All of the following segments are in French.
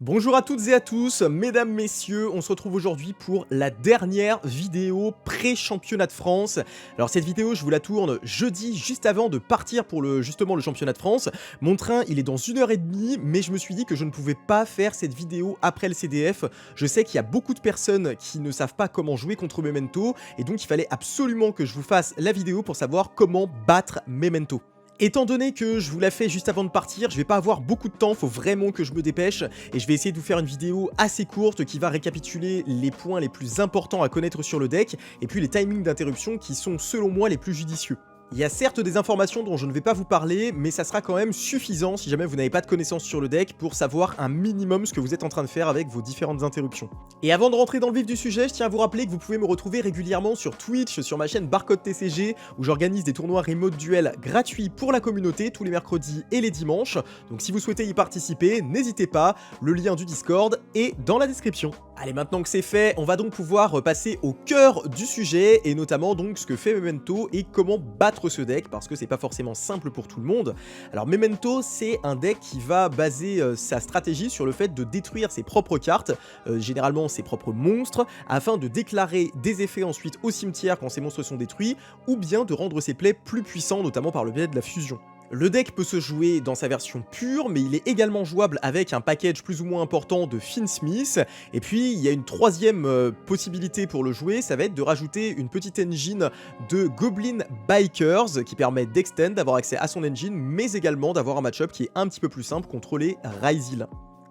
Bonjour à toutes et à tous, mesdames, messieurs, on se retrouve aujourd'hui pour la dernière vidéo pré-championnat de France. Alors cette vidéo, je vous la tourne jeudi, juste avant de partir pour justement le championnat de France. Mon train, il est dans 1h30, mais je me suis dit que je ne pouvais pas faire cette vidéo après le CDF. Je sais qu'il y a beaucoup de personnes qui ne savent pas comment jouer contre Memento, et donc il fallait absolument que je vous fasse la vidéo pour savoir comment battre Memento. Étant donné que je vous la fais juste avant de partir, je vais pas avoir beaucoup de temps, faut vraiment que je me dépêche et je vais essayer de vous faire une vidéo assez courte qui va récapituler les points les plus importants à connaître sur le deck et puis les timings d'interruption qui sont selon moi les plus judicieux. Il y a certes des informations dont je ne vais pas vous parler, mais ça sera quand même suffisant si jamais vous n'avez pas de connaissances sur le deck pour savoir un minimum ce que vous êtes en train de faire avec vos différentes interruptions. Et avant de rentrer dans le vif du sujet, je tiens à vous rappeler que vous pouvez me retrouver régulièrement sur Twitch, sur ma chaîne Barcode TCG, où j'organise des tournois remote duel gratuits pour la communauté tous les mercredis et les dimanches. Donc si vous souhaitez y participer, n'hésitez pas, le lien du Discord est dans la description. Allez, maintenant que c'est fait, on va donc pouvoir passer au cœur du sujet, et notamment donc ce que fait Memento et comment battre ce deck, parce que c'est pas forcément simple pour tout le monde. Alors Memento, c'est un deck qui va baser sa stratégie sur le fait de détruire ses propres cartes, généralement ses propres monstres, afin de déclarer des effets ensuite au cimetière quand ces monstres sont détruits, ou bien de rendre ses plays plus puissants, notamment par le biais de la fusion. Le deck peut se jouer dans sa version pure, mais il est également jouable avec un package plus ou moins important de Finsmith. Et puis, il y a une troisième possibilité pour le jouer, ça va être de rajouter une petite engine de Goblin Bikers qui permet d'extend, d'avoir accès à son engine, mais également d'avoir un match-up qui est un petit peu plus simple contre les Ryzil.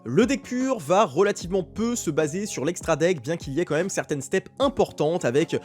Le deck pur va relativement peu se baser sur l'extra deck, bien qu'il y ait quand même certaines steps importantes avec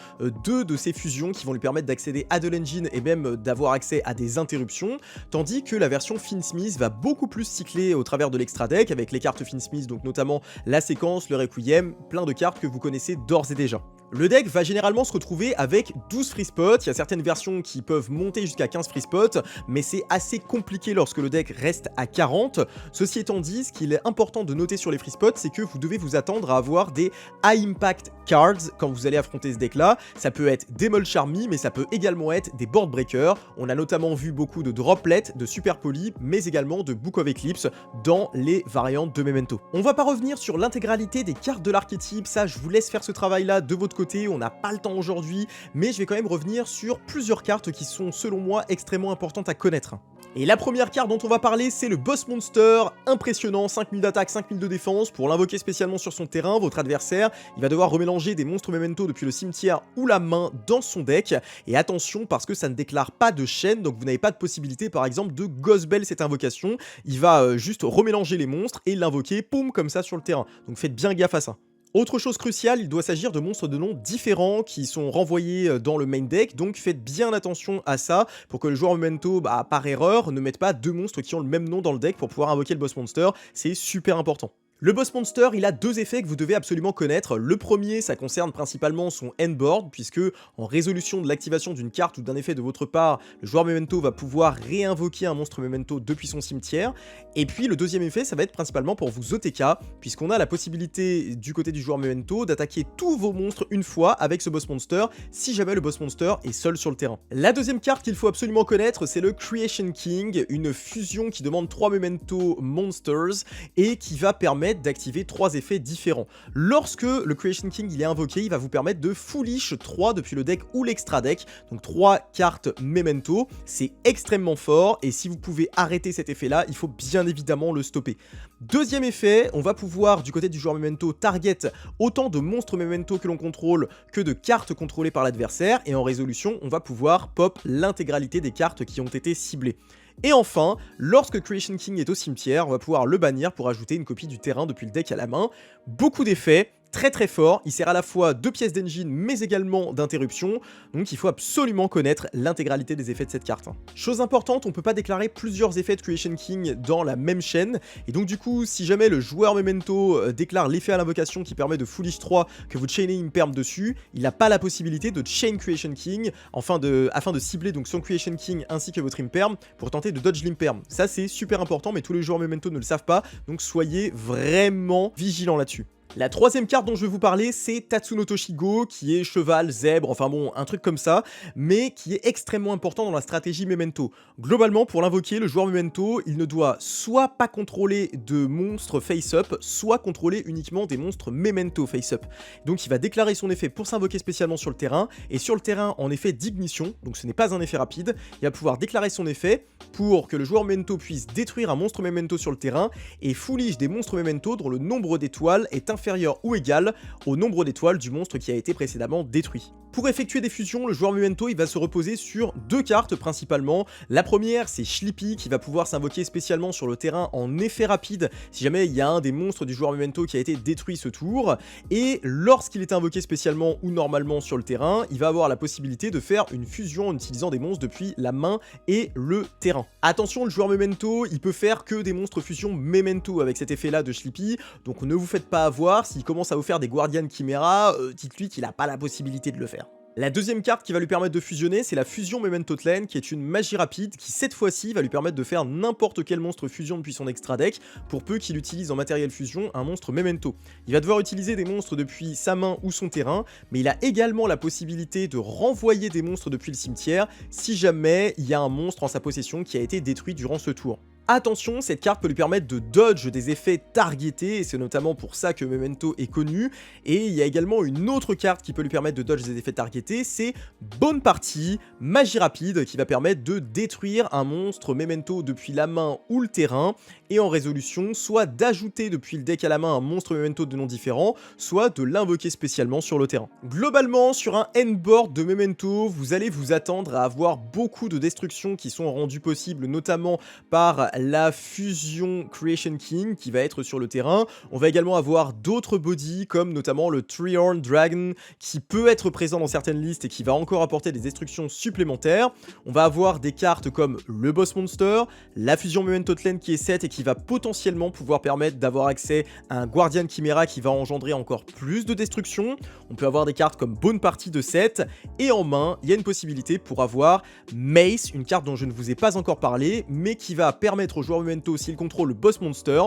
deux de ces fusions qui vont lui permettre d'accéder à de l'engine et même d'avoir accès à des interruptions, tandis que la version Finsmith va beaucoup plus cycler au travers de l'extra deck avec les cartes Finsmith, donc notamment la séquence, le Requiem, plein de cartes que vous connaissez d'ores et déjà. Le deck va généralement se retrouver avec 12 free spots, il y a certaines versions qui peuvent monter jusqu'à 15 free spots, mais c'est assez compliqué lorsque le deck reste à 40. Ceci étant dit, ce qu'il est important de noter sur les free spots, c'est que vous devez vous attendre à avoir des high impact cards quand vous allez affronter ce deck là. Ça peut être des Mold Charmy, mais ça peut également être des board breakers. On a notamment vu beaucoup de droplets, de super poly, mais également de Book of Eclipse dans les variantes de Memento. On va pas revenir sur l'intégralité des cartes de l'archétype, ça je vous laisse faire ce travail là de votre côté, on n'a pas le temps aujourd'hui, mais je vais quand même revenir sur plusieurs cartes qui sont selon moi extrêmement importantes à connaître. Et la première carte dont on va parler, c'est le Boss Monster, impressionnant, 5000 d'attaque, 5000 de défense. Pour l'invoquer spécialement sur son terrain, votre adversaire, il va devoir remélanger des monstres Memento depuis le cimetière ou la main dans son deck. Et attention, parce que ça ne déclare pas de chaîne, donc vous n'avez pas de possibilité par exemple de Ghostbell cette invocation. Il va juste remélanger les monstres et l'invoquer, poum, comme ça sur le terrain. Donc faites bien gaffe à ça. Autre chose cruciale, il doit s'agir de monstres de noms différents qui sont renvoyés dans le main deck, donc faites bien attention à ça pour que le joueur Memento, par erreur, ne mette pas deux monstres qui ont le même nom dans le deck pour pouvoir invoquer le boss monster, c'est super important. Le boss monster, il a deux effets que vous devez absolument connaître. Le premier, ça concerne principalement son endboard, puisque en résolution de l'activation d'une carte ou d'un effet de votre part, le joueur Memento va pouvoir réinvoquer un monstre Memento depuis son cimetière. Et puis le deuxième effet, ça va être principalement pour vous OTK, puisqu'on a la possibilité du côté du joueur Memento d'attaquer tous vos monstres une fois avec ce boss monster, si jamais le boss monster est seul sur le terrain. La deuxième carte qu'il faut absolument connaître, c'est le Creation King, une fusion qui demande 3 Memento Monsters et qui va permettre d'activer 3 effets différents. Lorsque le Creation King il est invoqué, il va vous permettre de foolish 3 depuis le deck ou l'extra deck, donc 3 cartes Memento, c'est extrêmement fort et si vous pouvez arrêter cet effet là, il faut bien évidemment le stopper. Deuxième effet, on va pouvoir du côté du joueur Memento target autant de monstres Memento que l'on contrôle que de cartes contrôlées par l'adversaire et en résolution on va pouvoir pop l'intégralité des cartes qui ont été ciblées. Et enfin, lorsque Creation King est au cimetière, on va pouvoir le bannir pour ajouter une copie du terrain depuis le deck à la main. Beaucoup d'effets, très fort, il sert à la fois de pièces d'engine mais également d'interruption, donc il faut absolument connaître l'intégralité des effets de cette carte. Chose importante, on peut pas déclarer plusieurs effets de Creation King dans la même chaîne, et donc du coup, si jamais le joueur Memento déclare l'effet à l'invocation qui permet de foolish 3 que vous chainez Imperm dessus, il n'a pas la possibilité de chain Creation King afin de cibler donc son Creation King ainsi que votre Imperm pour tenter de dodge l'Imperm. Ça c'est super important mais tous les joueurs Memento ne le savent pas, donc soyez vraiment vigilants là-dessus. La troisième carte dont je vais vous parler, c'est Tatsuno Toshigo, qui est cheval, zèbre, enfin bon, un truc comme ça, mais qui est extrêmement important dans la stratégie Memento. Globalement, pour l'invoquer, le joueur Memento, il ne doit soit pas contrôler de monstres face-up, soit contrôler uniquement des monstres Memento face-up. Donc il va déclarer son effet pour s'invoquer spécialement sur le terrain, et sur le terrain, en effet d'ignition, donc ce n'est pas un effet rapide, il va pouvoir déclarer son effet pour que le joueur Memento puisse détruire un monstre Memento sur le terrain, et fourlige des monstres Memento dont le nombre d'étoiles est inférieur ou égal au nombre d'étoiles du monstre qui a été précédemment détruit. Pour effectuer des fusions, le joueur Memento il va se reposer sur deux cartes principalement. La première, c'est Schlippy qui va pouvoir s'invoquer spécialement sur le terrain en effet rapide si jamais il y a un des monstres du joueur Memento qui a été détruit ce tour. Et lorsqu'il est invoqué spécialement ou normalement sur le terrain, il va avoir la possibilité de faire une fusion en utilisant des monstres depuis la main et le terrain. Attention, le joueur Memento, il peut faire que des monstres fusion Memento avec cet effet là de Schlippy, donc ne vous faites pas avoir, s'il commence à vous faire des Guardian Chimera, dites-lui qu'il n'a pas la possibilité de le faire. La deuxième carte qui va lui permettre de fusionner, c'est la fusion Memento Tlen, qui est une magie rapide qui cette fois-ci va lui permettre de faire n'importe quel monstre fusion depuis son extra deck, pour peu qu'il utilise en matériel fusion un monstre Memento. Il va devoir utiliser des monstres depuis sa main ou son terrain, mais il a également la possibilité de renvoyer des monstres depuis le cimetière si jamais il y a un monstre en sa possession qui a été détruit durant ce tour. Attention, cette carte peut lui permettre de dodge des effets targetés, et c'est notamment pour ça que Memento est connu. Et il y a également une autre carte qui peut lui permettre de dodge des effets targetés, c'est Bonne Partie, magie rapide, qui va permettre de détruire un monstre Memento depuis la main ou le terrain, et en résolution, soit d'ajouter depuis le deck à la main un monstre Memento de nom différent, soit de l'invoquer spécialement sur le terrain. Globalement, sur un endboard de Memento, vous allez vous attendre à avoir beaucoup de destructions qui sont rendues possibles, notamment par la fusion Creation King qui va être sur le terrain. On va également avoir d'autres bodies comme notamment le Three-Horned Dragon qui peut être présent dans certaines listes et qui va encore apporter des destructions supplémentaires. On va avoir des cartes comme le Boss Monster, la fusion Memento Tlen qui est 7 et qui va potentiellement pouvoir permettre d'avoir accès à un Guardian Chimera qui va engendrer encore plus de destruction. On peut avoir des cartes comme Bonne Partie de 7 et en main, il y a une possibilité pour avoir Mace, une carte dont je ne vous ai pas encore parlé mais qui va permettre au joueur Memento, s'il contrôle le Boss Monster,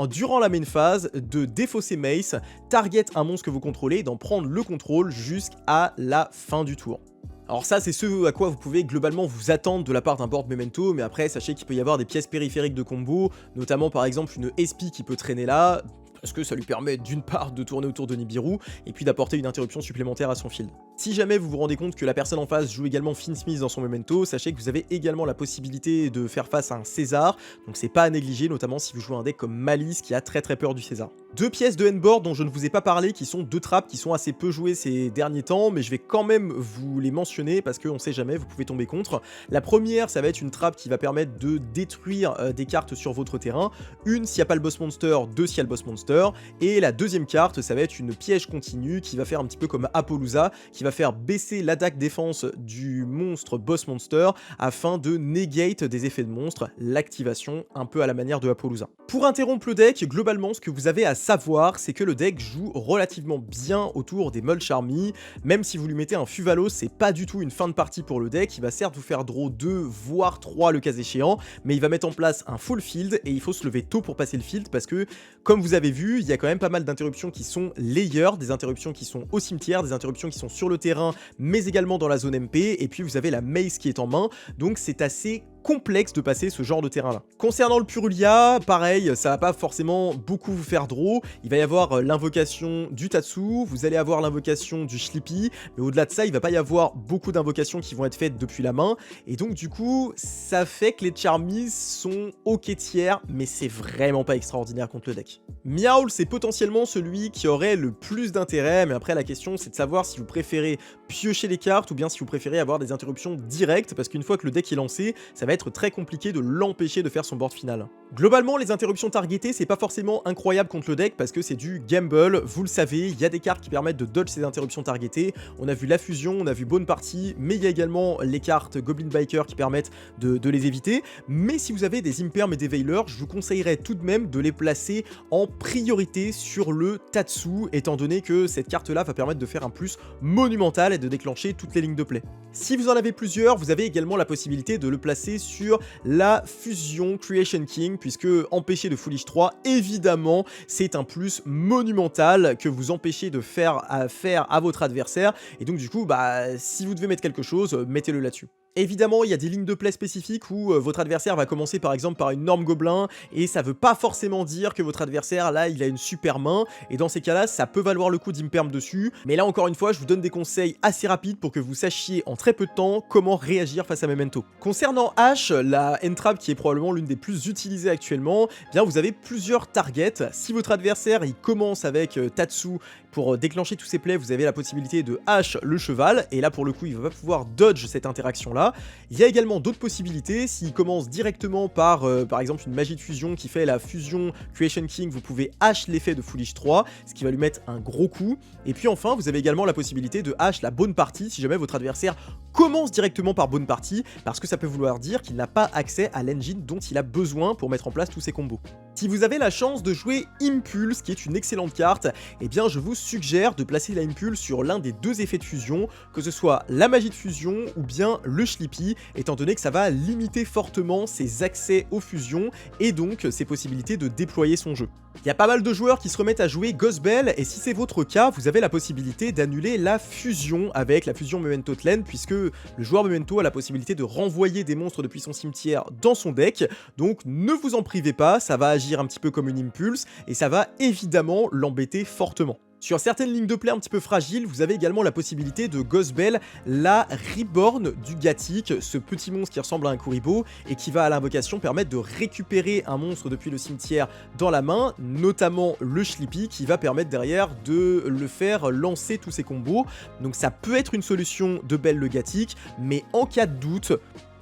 durant la main phase, de défausser Mace, target un monstre que vous contrôlez et d'en prendre le contrôle jusqu'à la fin du tour. Alors ça, c'est ce à quoi vous pouvez globalement vous attendre de la part d'un board Memento, mais après, sachez qu'il peut y avoir des pièces périphériques de combo, notamment par exemple une SP qui peut traîner là, parce que ça lui permet d'une part de tourner autour de Nibiru, et puis d'apporter une interruption supplémentaire à son field. Si jamais vous vous rendez compte que la personne en face joue également Finsmith dans son Memento, sachez que vous avez également la possibilité de faire face à un César, donc c'est pas à négliger, notamment si vous jouez un deck comme Malice qui a très peur du César. Deux pièces de endboard dont je ne vous ai pas parlé, qui sont deux trappes qui sont assez peu jouées ces derniers temps, mais je vais quand même vous les mentionner parce qu'on sait jamais, vous pouvez tomber contre. La première, ça va être une trappe qui va permettre de détruire des cartes sur votre terrain. Une s'il n'y a pas le boss monster, deux s'il y a le boss monster. Et la deuxième carte, ça va être une piège continue qui va faire un petit peu comme Apollousa, qui va faire baisser l'attaque défense du monstre boss monster afin de negate des effets de monstre, l'activation un peu à la manière de Apollousa. Pour interrompre le deck, globalement, ce que vous avez à savoir, c'est que le deck joue relativement bien autour des Mulch Army. Même si vous lui mettez un Fuvalos, c'est pas du tout une fin de partie pour le deck. Il va certes vous faire draw 2, voire 3 le cas échéant, mais il va mettre en place un full field et il faut se lever tôt pour passer le field parce que, comme vous avez vu, il y a quand même pas mal d'interruptions qui sont layer, des interruptions qui sont au cimetière, des interruptions qui sont sur le terrain, mais également dans la zone MP, et puis vous avez la Mace qui est en main, donc c'est assez complexe de passer ce genre de terrain là. Concernant le Purulia, pareil, ça va pas forcément beaucoup vous faire draw, il va y avoir l'invocation du Tatsu, vous allez avoir l'invocation du Schlippy, mais au-delà de ça, il va pas y avoir beaucoup d'invocations qui vont être faites depuis la main, et donc du coup, ça fait que les Charmies sont ok tiers, mais c'est vraiment pas extraordinaire contre le deck. Meowl, c'est potentiellement celui qui aurait le plus d'intérêt, mais après la question c'est de savoir si vous préférez piocher les cartes ou bien si vous préférez avoir des interruptions directes, parce qu'une fois que le deck est lancé, ça va être très compliqué de l'empêcher de faire son board final. Globalement, les interruptions targetées, c'est pas forcément incroyable contre le deck parce que c'est du gamble, vous le savez, il y a des cartes qui permettent de dodge ces interruptions targetées, on a vu la fusion, on a vu Bonne Partie, mais il y a également les cartes Goblin Biker qui permettent de les éviter, mais si vous avez des Imperm et des Veilers, je vous conseillerais tout de même de les placer en priorité sur le Tatsu, étant donné que cette carte-là va permettre de faire un plus monumental et de déclencher toutes les lignes de play. Si vous en avez plusieurs, vous avez également la possibilité de le placer sur la fusion Creation King, puisque empêcher de Foolish 3, évidemment, c'est un plus monumental que vous empêchez de faire à votre adversaire, et donc du coup, bah, si vous devez mettre quelque chose, mettez-le là-dessus. Évidemment, il y a des lignes de play spécifiques où votre adversaire va commencer par exemple par une norme gobelin et ça veut pas forcément dire que votre adversaire là il a une super main et dans ces cas-là ça peut valoir le coup d'imperm dessus, mais là encore une fois je vous donne des conseils assez rapides pour que vous sachiez en très peu de temps comment réagir face à Memento. Concernant H, la N-Trap qui est probablement l'une des plus utilisées actuellement, eh bien vous avez plusieurs targets. Si votre adversaire il commence avec Tatsu, pour déclencher tous ces plays, vous avez la possibilité de H le cheval, et là pour le coup il va pas pouvoir dodge cette interaction là. Il y a également d'autres possibilités, s'il commence directement par exemple une magie de fusion qui fait la fusion Creation King, vous pouvez H l'effet de Foolish 3, ce qui va lui mettre un gros coup. Et puis enfin vous avez également la possibilité de H la bonne partie si jamais votre adversaire commence directement par bonne partie, parce que ça peut vouloir dire qu'il n'a pas accès à l'engine dont il a besoin pour mettre en place tous ses combos. Si vous avez la chance de jouer Impulse, qui est une excellente carte, eh bien je vous suggère de placer la Impulse sur l'un des deux effets de fusion, que ce soit la magie de fusion ou bien le Schlippy, étant donné que ça va limiter fortement ses accès aux fusions et donc ses possibilités de déployer son jeu. Il y a pas mal de joueurs qui se remettent à jouer Gospel, et si c'est votre cas, vous avez la possibilité d'annuler la fusion avec la fusion Memento Tlen, puisque le joueur Memento a la possibilité de renvoyer des monstres depuis son cimetière dans son deck, donc ne vous en privez pas, ça va agir un petit peu comme une impulse, et ça va évidemment l'embêter fortement. Sur certaines lignes de play un petit peu fragiles, vous avez également la possibilité de Gospel la Reborn du Gathic, ce petit monstre qui ressemble à un Kuribo et qui va à l'invocation permettre de récupérer un monstre depuis le cimetière dans la main, notamment le Schlippy qui va permettre derrière de le faire lancer tous ses combos. Donc ça peut être une solution de Bell le Gathic, mais en cas de doute,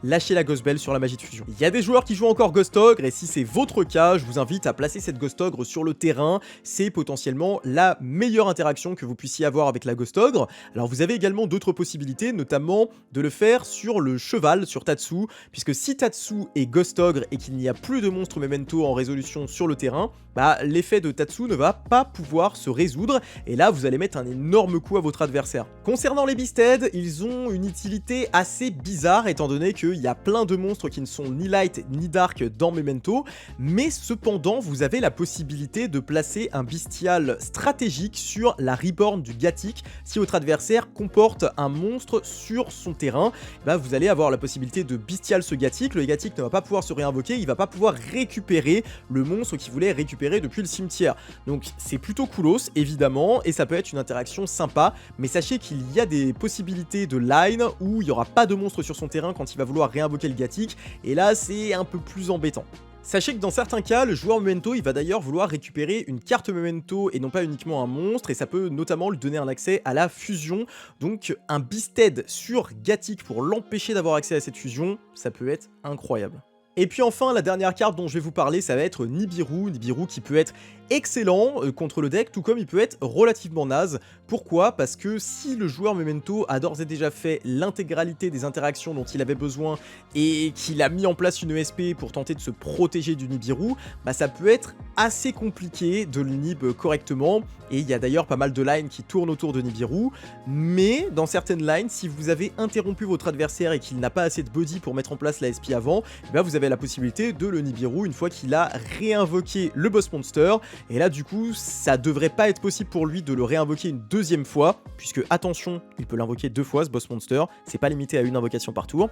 lâchez la Gospel sur la magie de fusion. Il y a des joueurs qui jouent encore Ghost Ogre, et si c'est votre cas, je vous invite à placer cette Ghost Ogre sur le terrain. C'est potentiellement la meilleure interaction que vous puissiez avoir avec la Ghost Ogre. Alors vous avez également d'autres possibilités, notamment de le faire sur le cheval, sur Tatsu, puisque si Tatsu est Ghost Ogre et qu'il n'y a plus de monstres Memento en résolution sur le terrain, bah l'effet de Tatsu ne va pas pouvoir se résoudre, et là vous allez mettre un énorme coup à votre adversaire. Concernant les Beasthead, ils ont une utilité assez bizarre, étant donné qu'il y a plein de monstres qui ne sont ni light ni dark dans Memento, mais cependant vous avez la possibilité de placer un bestial stratégique sur la Reborn du Gathic. Si votre adversaire comporte un monstre sur son terrain, bah vous allez avoir la possibilité de bestial ce Gathic. Le Gathic ne va pas pouvoir se réinvoquer, il va pas pouvoir récupérer le monstre qu'il voulait récupérer depuis le cimetière. Donc c'est plutôt coolos évidemment, et ça peut être une interaction sympa, mais sachez qu'il y a des possibilités de line où il n'y aura pas de monstre sur son terrain quand il va vouloir réinvoquer le Gathic, et là c'est un peu plus embêtant. Sachez que dans certains cas, le joueur Memento, il va d'ailleurs vouloir récupérer une carte Memento et non pas uniquement un monstre, et ça peut notamment lui donner un accès à la fusion. Donc un Beasthead sur Gathic pour l'empêcher d'avoir accès à cette fusion, ça peut être incroyable. Et puis enfin, la dernière carte dont je vais vous parler, ça va être Nibiru. Nibiru qui peut être excellent contre le deck, tout comme il peut être relativement naze. Pourquoi? Parce que si le joueur Memento a d'ores et déjà fait l'intégralité des interactions dont il avait besoin et qu'il a mis en place une ESP pour tenter de se protéger du Nibiru, bah ça peut être assez compliqué de le nib correctement, et il y a d'ailleurs pas mal de lines qui tournent autour de Nibiru, mais dans certaines lines, si vous avez interrompu votre adversaire et qu'il n'a pas assez de body pour mettre en place la SP avant, bah vous avez la possibilité de le Nibiru une fois qu'il a réinvoqué le boss monster, et là du coup ça devrait pas être possible pour lui de le réinvoquer une deuxième fois, puisque attention, il peut l'invoquer deux fois ce boss monster, c'est pas limité à une invocation par tour,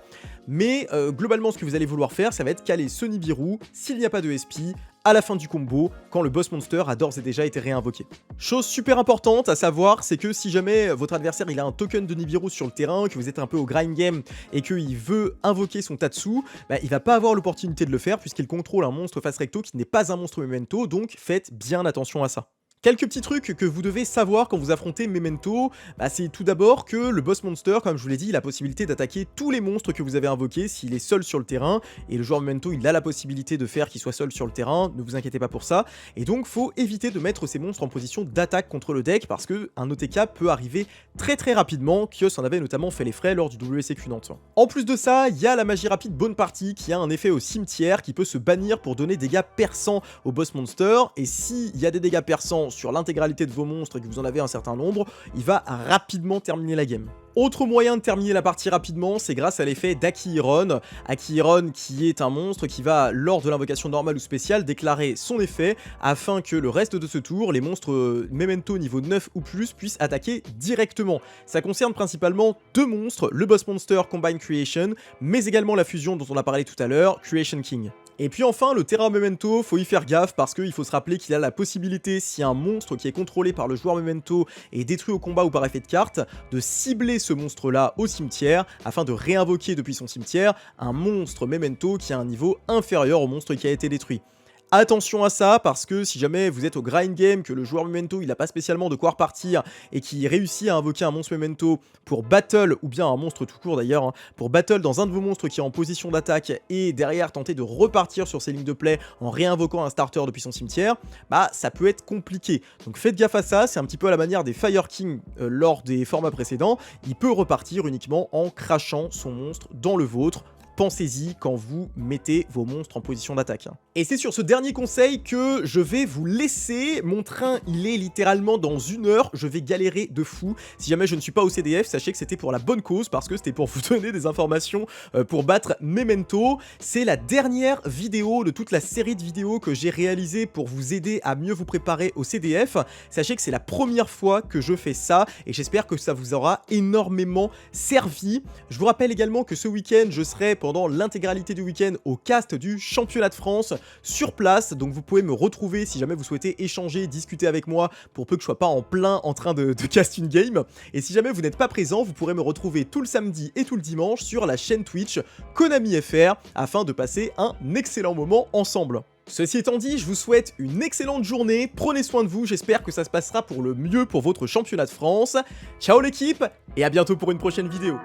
mais globalement ce que vous allez vouloir faire, ça va être caler ce Nibiru s'il n'y a pas de SP à la fin du combo, quand le boss monster a d'ores et déjà été réinvoqué. Chose super importante à savoir, c'est que si jamais votre adversaire il a un token de Nibiru sur le terrain, que vous êtes un peu au grind game et qu'il veut invoquer son Tatsu, bah, il va pas avoir l'opportunité de le faire puisqu'il contrôle un monstre face recto qui n'est pas un monstre Memento, donc faites bien attention à ça. Quelques petits trucs que vous devez savoir quand vous affrontez Memento, bah c'est tout d'abord que le boss monster, comme je vous l'ai dit, il a la possibilité d'attaquer tous les monstres que vous avez invoqués s'il est seul sur le terrain, et le joueur Memento il a la possibilité de faire qu'il soit seul sur le terrain, ne vous inquiétez pas pour ça, et donc faut éviter de mettre ces monstres en position d'attaque contre le deck, parce que un OTK peut arriver très rapidement. Kios en avait notamment fait les frais lors du WSQ Nantes. En plus de ça, il y a la magie rapide Bonne Partie qui a un effet au cimetière qui peut se bannir pour donner des dégâts perçants au boss monster, et s'il y a des dégâts perçants quasiment sur l'intégralité de vos monstres et que vous en avez un certain nombre, il va rapidement terminer la game. Autre moyen de terminer la partie rapidement, c'est grâce à l'effet d'Aki-Iron. Aki-Iron qui est un monstre qui va, lors de l'invocation normale ou spéciale, déclarer son effet afin que le reste de ce tour, les monstres Memento niveau 9 ou plus puissent attaquer directement. Ça concerne principalement deux monstres, le Boss Monster Combine Creation, mais également la fusion dont on a parlé tout à l'heure, Creation King. Et puis enfin, le Terra Memento, faut y faire gaffe parce qu'il faut se rappeler qu'il a la possibilité, si un monstre qui est contrôlé par le joueur Memento est détruit au combat ou par effet de carte, de cibler ce monstre-là au cimetière afin de réinvoquer depuis son cimetière un monstre Memento qui a un niveau inférieur au monstre qui a été détruit. Attention à ça, parce que si jamais vous êtes au grind game, que le joueur Memento il n'a pas spécialement de quoi repartir et qui réussit à invoquer un monstre Memento pour battle, ou bien un monstre tout court d'ailleurs, hein, pour battle dans un de vos monstres qui est en position d'attaque et derrière tenter de repartir sur ses lignes de play en réinvoquant un starter depuis son cimetière, bah ça peut être compliqué. Donc faites gaffe à ça, c'est un petit peu à la manière des Fire King lors des formats précédents, il peut repartir uniquement en crachant son monstre dans le vôtre. Pensez-y quand vous mettez vos monstres en position d'attaque. Et c'est sur ce dernier conseil que je vais vous laisser. Mon train, il est littéralement dans 1 heure. Je vais galérer de fou. Si jamais je ne suis pas au CDF, sachez que c'était pour la bonne cause, parce que c'était pour vous donner des informations pour battre Memento. C'est la dernière vidéo de toute la série de vidéos que j'ai réalisées pour vous aider à mieux vous préparer au CDF. Sachez que c'est la première fois que je fais ça, et j'espère que ça vous aura énormément servi. Je vous rappelle également que ce week-end, je serai pendant l'intégralité du week-end au cast du championnat de France sur place, donc vous pouvez me retrouver si jamais vous souhaitez échanger, discuter avec moi pour peu que je sois pas en plein en train de cast une game. Et si jamais vous n'êtes pas présent, vous pourrez me retrouver tout le samedi et tout le dimanche sur la chaîne Twitch Konami FR afin de passer un excellent moment ensemble. Ceci étant dit, je vous souhaite une excellente journée, prenez soin de vous, j'espère que ça se passera pour le mieux pour votre championnat de France. Ciao l'équipe, et à bientôt pour une prochaine vidéo.